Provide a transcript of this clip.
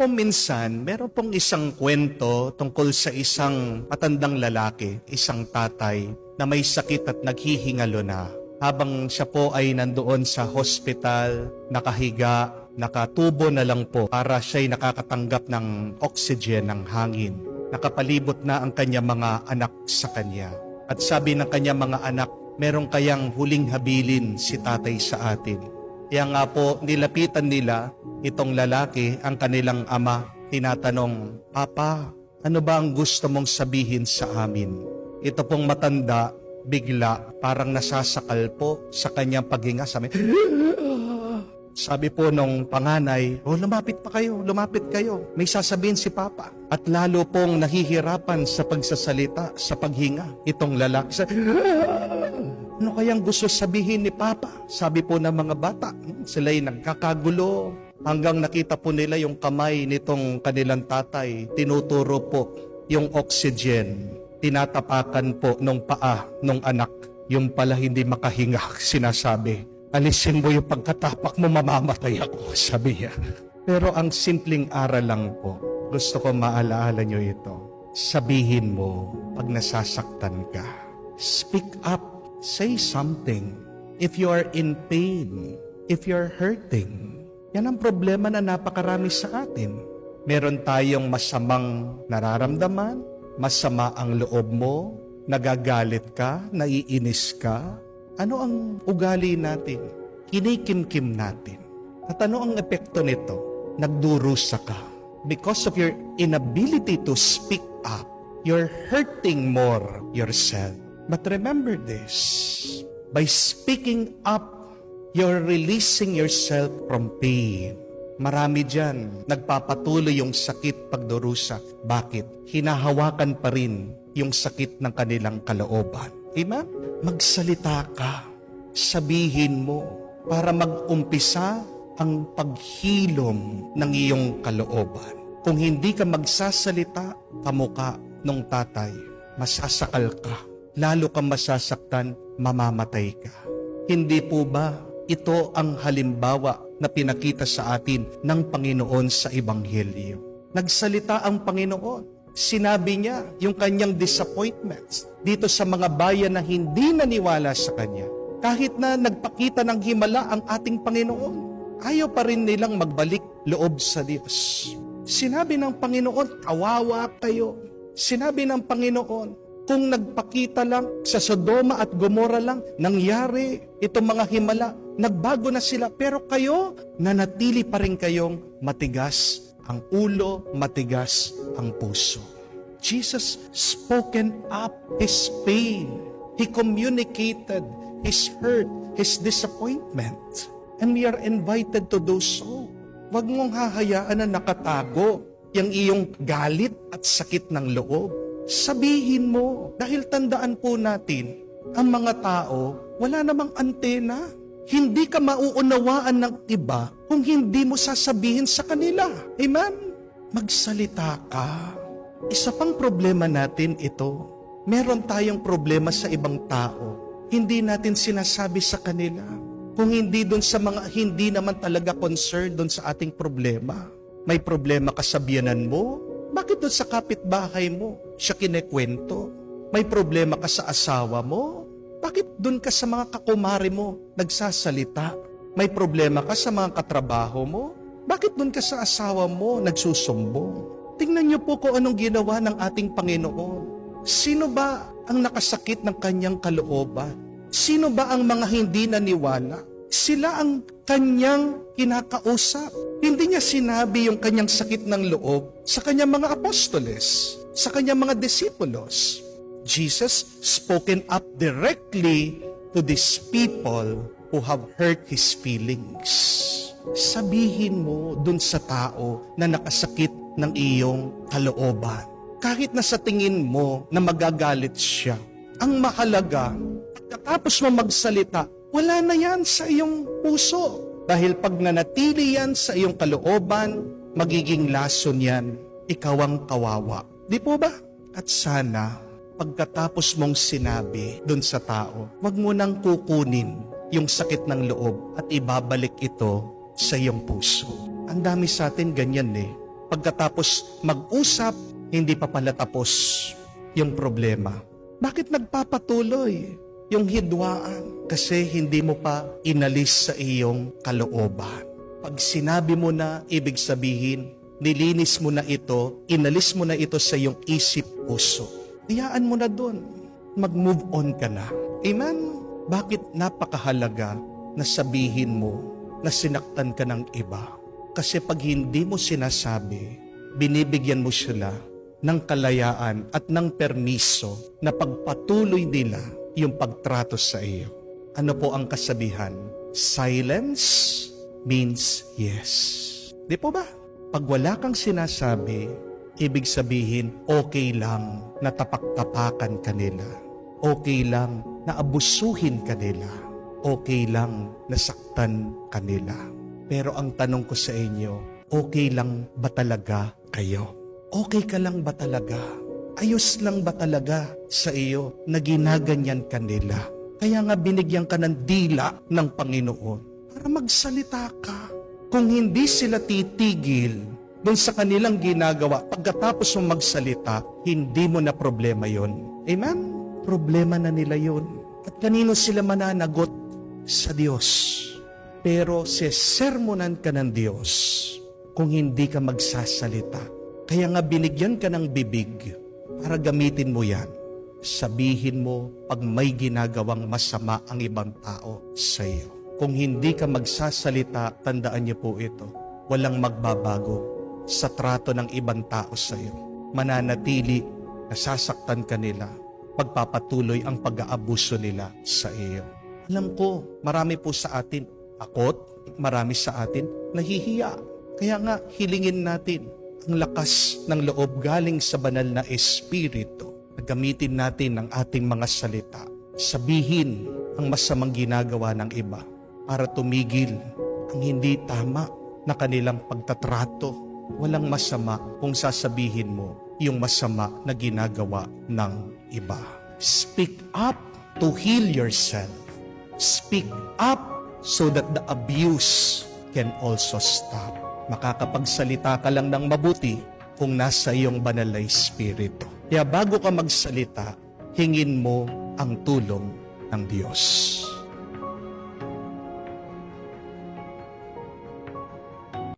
po minsan, meron pong isang kwento tungkol sa isang matandang lalaki, isang tatay na may sakit at naghihingalo na. Habang siya po ay nandoon sa hospital, nakahiga, nakatubo na lang po para siya'y nakakatanggap ng oxygen, ng hangin. Nakapalibot na ang kanyang mga anak sa kanya. At sabi ng kanyang mga anak, meron kayang huling habilin si tatay sa atin. Kaya nga po, nilapitan nila itong lalaki, ang kanilang ama, tinatanong, Papa, ano ba ang gusto mong sabihin sa amin? Ito pong matanda, bigla, parang nasasakal po sa kanyang paghinga. Sabi po nung panganay, lumapit kayo. May sasabihin si Papa. At lalo pong nahihirapan sa pagsasalita, sa paghinga. Itong lalaki, ano kayang gusto sabihin ni Papa? Sabi po ng mga bata, sila'y nagkakagulo. Hanggang nakita po nila yung kamay nitong kanilang tatay, tinuturo po yung oxygen. Tinatapakan po nung paa nung anak. Yung pala hindi makahinga, sinasabi. Alisin mo yung pagkatapak mo, mamamatay ako, sabi niya. Pero ang simpleng aral lang po, gusto ko maalaala nyo ito. Sabihin mo pag nasasaktan ka. Speak up. Say something. If you are in pain, if you're hurting, yan ang problema na napakarami sa atin. Meron tayong masamang nararamdaman, masama ang loob mo, nagagalit ka, naiinis ka. Ano ang ugali natin? Kinikimkim natin. At ano ang epekto nito? Nagdurusa ka. Because of your inability to speak up, you're hurting more yourself. But remember this, by speaking up, you're releasing yourself from pain. Marami dyan, nagpapatuloy yung sakit pagdurusa. Bakit? Hinahawakan pa rin yung sakit ng kanilang kalooban. Amen? Magsalita ka. Sabihin mo para mag-umpisa ang paghilom ng iyong kalooban. Kung hindi ka magsasalita, kamukha nung tatay, masasakal ka. Lalo kang masasaktan, mamamatay ka. Hindi po ba ito ang halimbawa na pinakita sa atin ng Panginoon sa Ebanghelyo? Nagsalita ang Panginoon. Sinabi niya yung kanyang disappointments dito sa mga bayan na hindi naniwala sa kanya. Kahit na nagpakita ng himala ang ating Panginoon, ayaw pa rin nilang magbalik loob sa Diyos. Sinabi ng Panginoon, kawawa kayo. Sinabi ng Panginoon, kung nagpakita lang sa Sodoma at Gomora lang, nangyari itong mga himala, nagbago na sila. Pero kayo, nanatili pa rin kayong matigas ang ulo, matigas ang puso. Jesus spoken up his pain. He communicated his hurt, his disappointment. And we are invited to do so. Huwag mong hahayaan na nakatago yung iyong galit at sakit ng loob. Sabihin mo, dahil tandaan po natin, ang mga tao, wala namang antena. Hindi ka mauunawaan ng iba kung hindi mo sasabihin sa kanila. Amen? Magsalita ka. Isa pang problema natin ito. Meron tayong problema sa ibang tao. Hindi natin sinasabi sa kanila. Kung hindi dun sa mga hindi naman talaga concerned dun sa ating problema. May problema ka sa biyanan mo? Bakit doon sa kapitbahay mo siya kinekwento? May problema ka sa asawa mo? Bakit doon ka sa mga kakumari mo nagsasalita? May problema ka sa mga katrabaho mo? Bakit doon ka sa asawa mo nagsusumbong? Tingnan niyo po kung anong ginawa ng ating Panginoon. Sino ba ang nakasakit ng kanyang kalooban? Sino ba ang mga hindi naniwala? Sila ang kanyang kinakausap. Hindi niya sinabi yung kanyang sakit ng loob sa kanyang mga apostoles, sa kanyang mga disipulos. Jesus spoken up directly to these people who have hurt his feelings. Sabihin mo dun sa tao na nakasakit ng iyong kalooban. Kahit na sa tingin mo na magagalit siya, ang mahalaga, pagkatapos mo magsalita, wala na yan sa iyong puso. Dahil pag nanatili yan sa iyong kalooban, magiging lason yan. Ikaw ang kawawa. Di po ba? At sana, pagkatapos mong sinabi dun sa tao, wag mo nang kukunin yung sakit ng loob at ibabalik ito sa iyong puso. Ang dami sa atin ganyan Pagkatapos mag-usap, hindi pa pala tapos yung problema. Bakit nagpapatuloy yung hidwaan? Kasi hindi mo pa inalis sa iyong kalooban. Pag sinabi mo na, ibig sabihin, nilinis mo na ito, inalis mo na ito sa iyong isip, puso. Hayaan mo na doon. Mag-move on ka na. Amen? Bakit napakahalaga na sabihin mo na sinaktan ka ng iba? Kasi pag hindi mo sinasabi, binibigyan mo sila ng kalayaan at ng permiso na pagpatuloy nila yung pagtrato sa iyo. Ano po ang kasabihan? Silence means yes. Di po ba? Pag wala kang sinasabi, ibig sabihin okay lang na tapak-tapakan kanila. Okay lang na abusuhin kanila. Okay lang na saktan kanila. Pero ang tanong ko sa inyo, okay lang ba talaga kayo? Okay ka lang ba talaga? Ayos lang ba talaga sa iyo na ginaganyan kanila? Kaya nga binigyan ka ng dila ng Panginoon para magsalita ka. Kung hindi sila titigil dun sa kanilang ginagawa, pagkatapos mong magsalita, hindi mo na problema yon. Amen? Problema na nila yon. At kanino sila mananagot? Sa Diyos. Pero sesermonan ka ng Diyos kung hindi ka magsasalita. Kaya nga binigyan ka ng bibig para gamitin mo yan. Sabihin mo pag may ginagawang masama ang ibang tao sa iyo. Kung hindi ka magsasalita, tandaan niyo po ito, walang magbabago sa trato ng ibang tao sa iyo. Mananatili, nasasaktan ka nila, pagpapatuloy ang pag-aabuso nila sa iyo. Alam ko, marami po sa atin takot, marami sa atin nahihiya. Kaya nga, hilingin natin ang lakas ng loob galing sa banal na Espiritu. Gamitin natin ang ating mga salita. Sabihin ang masamang ginagawa ng iba para tumigil ang hindi tama na kanilang pagtatrato. Walang masama kung sasabihin mo yung masama na ginagawa ng iba. Speak up to heal yourself. Speak up so that the abuse can also stop. Makakapagsalita ka lang ng mabuti kung nasa iyong banal na Espiritu. Kaya bago ka magsalita, hingin mo ang tulong ng Diyos.